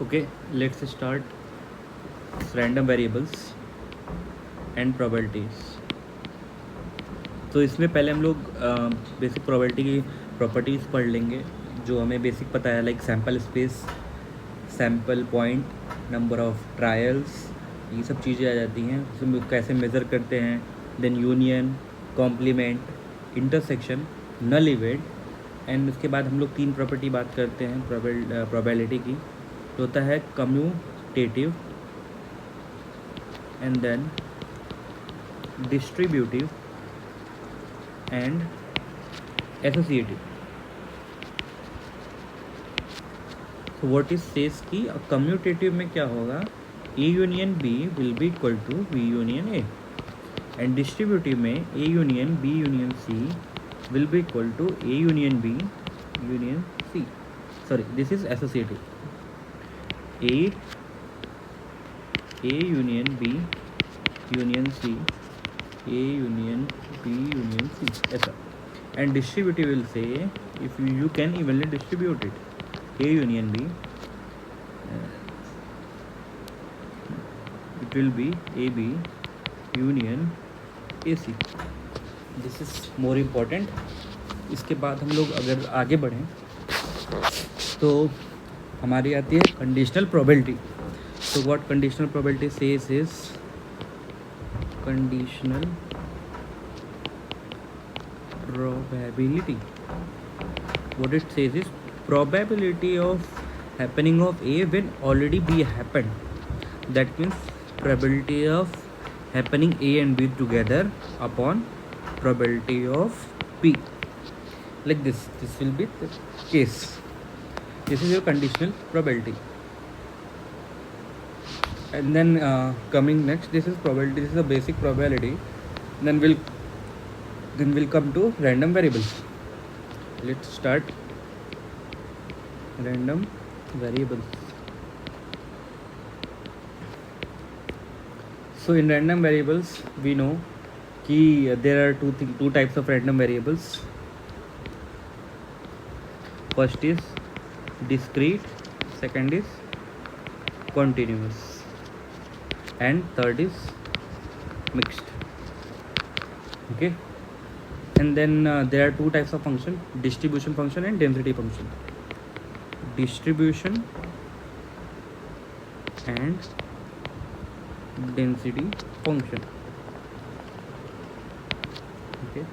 Okay, let's start random variables and probabilities. तो इसमें पहले हम लोग बेसिक प्रोबेबिलिटी की प्रॉपर्टीज़ पढ़ लेंगे जो हमें बेसिक पता है, like sample space, sample point, number of trials, ये सब चीज़ें आ जाती हैं। उसमें कैसे मेज़र करते हैं, then union, complement, intersection, null event, and उसके बाद हम लोग 3 प्रॉपर्टी बात करते हैं प्रोबेबिलिटी की। तो होता है commutative, and then distributive and associative. तो व्हाट इज सेज कि कम्यूटेटिव में क्या होगा, A union B will be equal to B union A, and distributive में A union B union C will be equal to A union B union C. Sorry, this is associative, A union B union C, A union B union C, ऐसा। And distributive will say if you can evenly distribute it, a union b, it will be ab union ac. This is more important. इसके बाद हम लोग अगर आगे बढ़ें तो हमारी आती है कंडीशनल प्रोबेबिलिटी। तो what conditional probability says is conditional probability. What it says is probability of happening of A when already B happened. That means probability of happening A and B together upon probability of B. Like this will be the case. This is your conditional probability. And then coming next, this is probability. This is a basic probability. Then we'll come to random variables. Let's start random variables. So in random variables we know कि there are two types of random variables. First is discrete, second is continuous, and third is mixed. Okay. And then there are two types of function, distribution function and density function. Distribution and density function. Okay,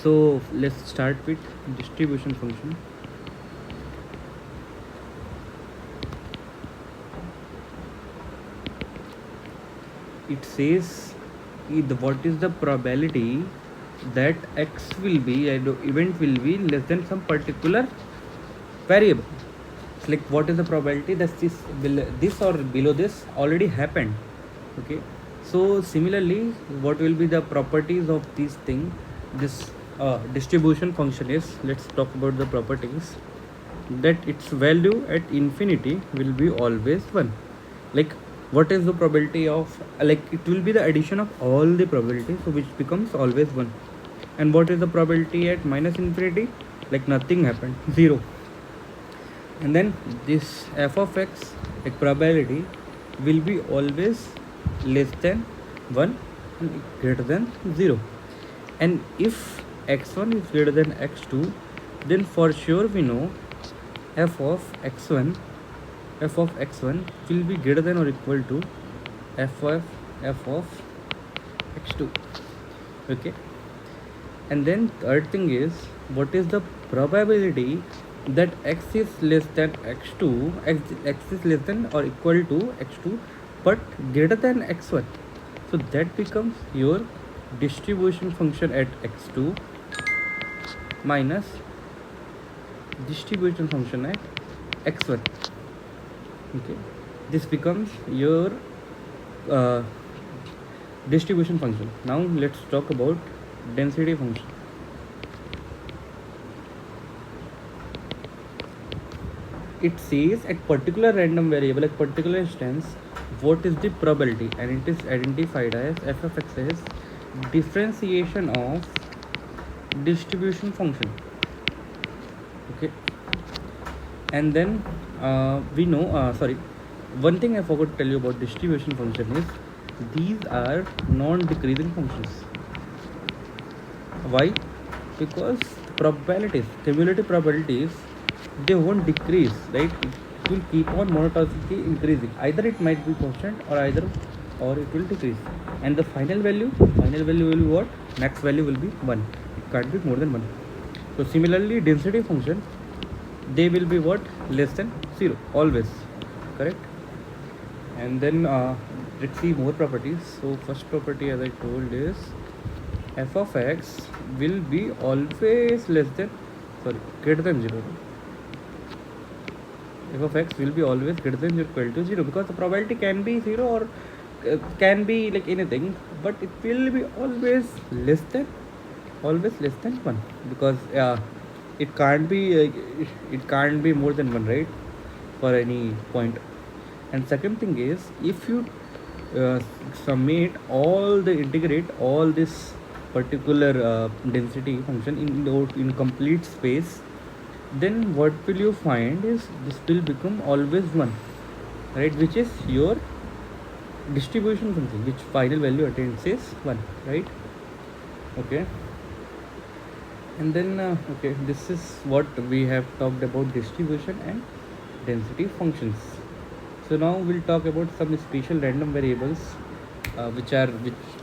so let's start with distribution function. It says what is the probability that x will be, event will be less than some particular variable. It's like what is the probability that this or below this already happened. Okay, so similarly what will be the properties of this thing, this distribution function is, let's talk about the properties, that its value at infinity will be always 1. Like what is the probability of, like it will be the addition of all the probabilities, so which becomes always 1. And what is the probability at minus infinity, like nothing happened, 0. And then this f of x, like probability, will be always less than 1 and greater than 0. And if x1 is greater than x2, then for sure we know f of x1 will be greater than or equal to f of x2. Okay. And then third thing is, what is the probability that x is less than x2, x is less than or equal to x2 but greater than x1. So that becomes your distribution function at x2 minus distribution function at x1. Okay, this becomes your distribution function. Now let's talk about density function. It says at particular random variable, at particular instance, what is the probability, and it is identified as f of x as differentiation of distribution function. Okay, And then we know, sorry, one thing I forgot to tell you about distribution function is these are non-decreasing functions. Why? Because probabilities, cumulative probabilities, they won't decrease, right? It will keep on monotonically increasing. Either it might be constant or it will decrease. And the final value will be what? Max value will be 1. It can't be more than 1. So similarly, density function, they will be what? Less than 0, always. Correct? And then let's see more properties. So first property, as I told, is f of x will be always less than, sorry, greater than 0. F of x will be always greater than or equal to 0, because the probability can be 0 or can be like anything, but it will be always less than 1, because it can't be it can't be more than 1, right, for any point. And second thing is, if you uh, integrate all this particular density function in complete space, then what will you find is this will become always 1, right, which is your distribution function, which final value attains is 1, right? Okay. And then okay, this is what we have talked about distribution and density functions. So now we'll talk about some special random variables which